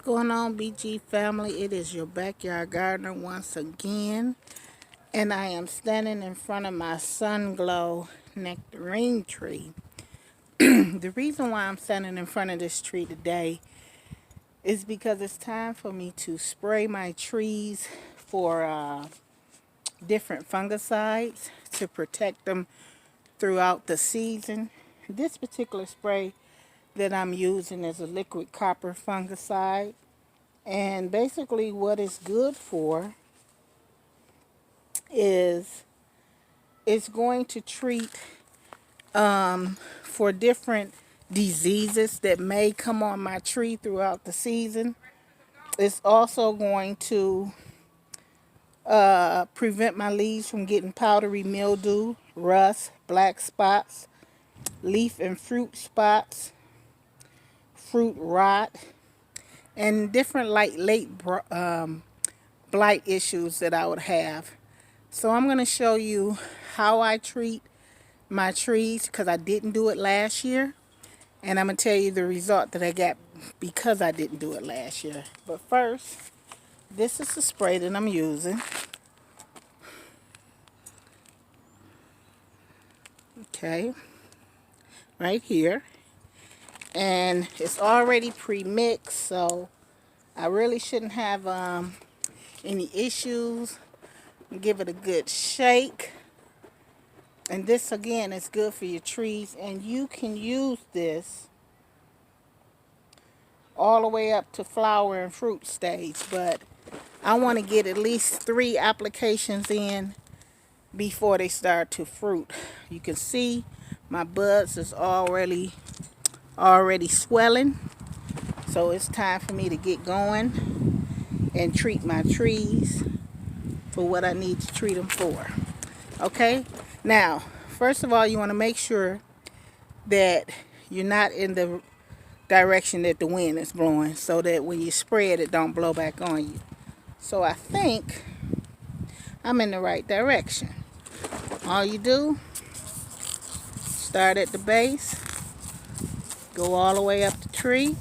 going on, BG family? It is your backyard gardener once again, and I am standing in front of my sun glow nectarine tree. The reason why I'm standing in front of this tree today is because it's time for me to spray my trees for different fungicides to protect them throughout the season. This particular spray that I'm using is a liquid copper fungicide. And basically what it's good for is it's going to treat for different diseases that may come on my tree throughout the season. It's also going to prevent my leaves from getting powdery mildew, rust, black spots, leaf and fruit spots, fruit rot, and different late blight issues that I would have. So I'm going to show you how I treat my trees because I didn't do it last year. And I'm going to tell you the result that I got because I didn't do it last year. But first, this is the spray that I'm using. Okay, right here. And it's already pre-mixed, so I really shouldn't have any issues. Give it a good shake. And this again is good for your trees, and you can use this all the way up to flower and fruit stage, but I want to get at least 3 applications in before they start to fruit. You can see my buds is already swelling, so it's time for me to get going and treat my trees for what I need to treat them for. Okay, now first of all, you want to make sure that you're not in the direction that the wind is blowing, so that when you spray it, it don't blow back on you. So I think I'm in the right direction. All you do, start at the base, go all the way up the tree,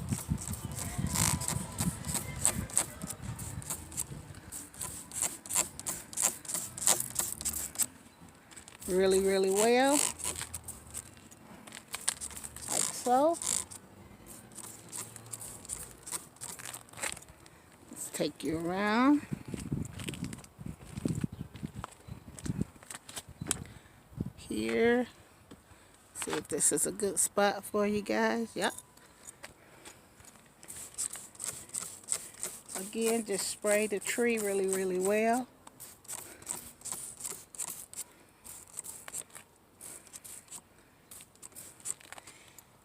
really well, like so. Let's take you around. Here, see if this is a good spot for you guys. Yep. Again, just spray the tree really well.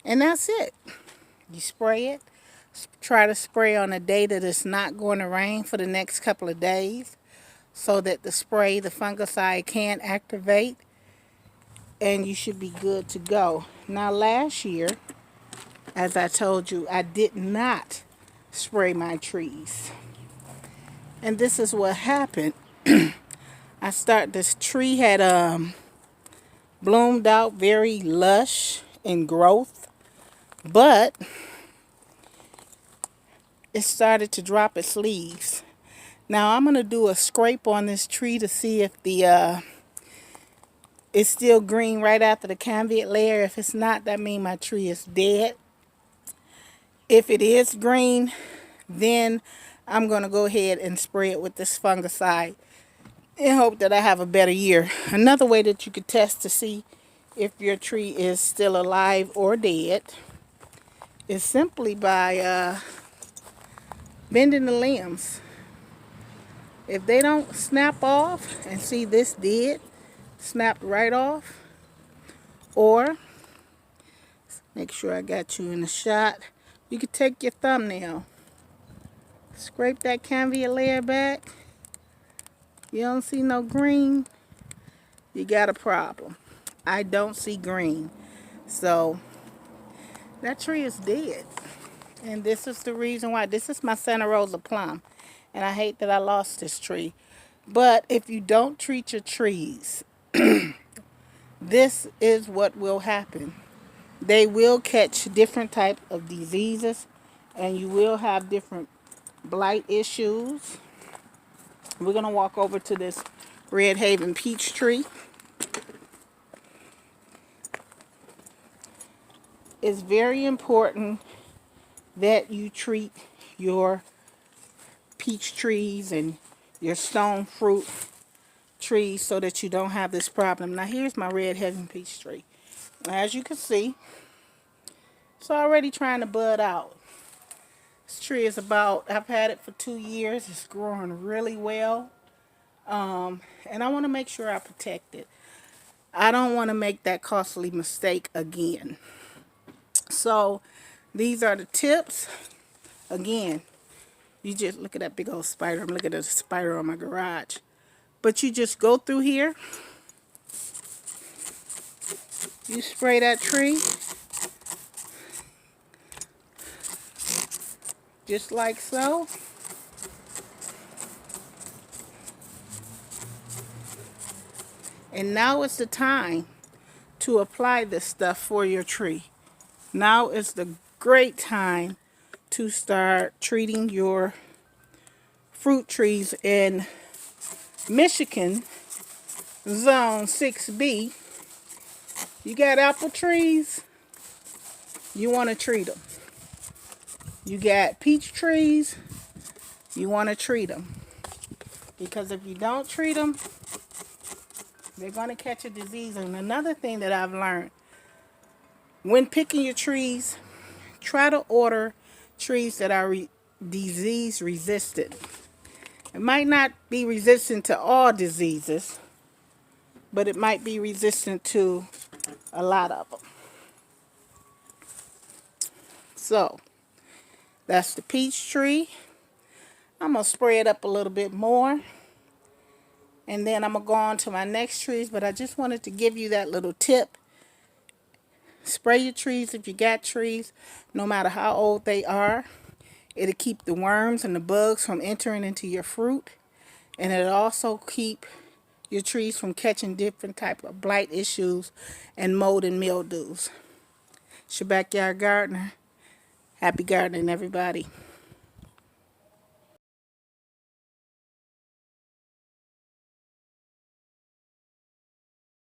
And that's it. You spray it. Try to spray on a day that it's not going to rain for the next couple of days, so that the fungicide can activate, and you should be good to go. Now last year, as I told you, I did not spray my trees. And this is what happened. This tree had bloomed out very lush in growth, but it started to drop its leaves. Now I'm going to do a scrape on this tree to see if it's still green right after the canviate layer. If it's not, that means my tree is dead. If it is green, then I'm going to go ahead and spray it with this fungicide and hope that I have a better year. Another way that you could test to see if your tree is still alive or dead is simply by bending the limbs. If they don't snap off, and see this did, snapped right off, or make sure I got you in the shot, you could take your thumbnail, scrape that canviate layer back. You don't see no green, you got a problem. I don't see green, so that tree is dead. And this is the reason why. This is my Santa Rosa plum, and I hate that I lost this tree. But if you don't treat your trees, this is what will happen. They will catch different types of diseases, and you will have different blight issues. We're going to walk over to this Red Haven peach tree. It's very important that you treat your peach trees and your stone fruit trees so that you don't have this problem. Now here's my Red Haven peach tree. As you can see, it's already trying to bud out. This tree is I've had it for 2 years. It's growing really well. And I want to make sure I protect it. I don't want to make that costly mistake again. So these are the tips. Again, you just look at that big old spider. I'm looking at a spider on my garage. But you just go through here. You spray that tree. Just like so. And now is the time to apply this stuff for your tree. Now is the great time to start treating your fruit trees in Michigan, Zone 6B. You got apple trees, you want to treat them. You got peach trees, you want to treat them. Because if you don't treat them, they're going to catch a disease. And another thing that I've learned, when picking your trees, try to order trees that are disease resistant. It might not be resistant to all diseases, but it might be resistant to a lot of them. So, that's the peach tree. I'm going to spray it up a little bit more. And then I'm going to go on to my next trees. But I just wanted to give you that little tip. Spray your trees if you got trees, no matter how old they are. It'll keep the worms and the bugs from entering into your fruit. And it'll also keep your trees from catching different type of blight issues and mold and mildews. It's your backyard gardener. Happy gardening, everybody.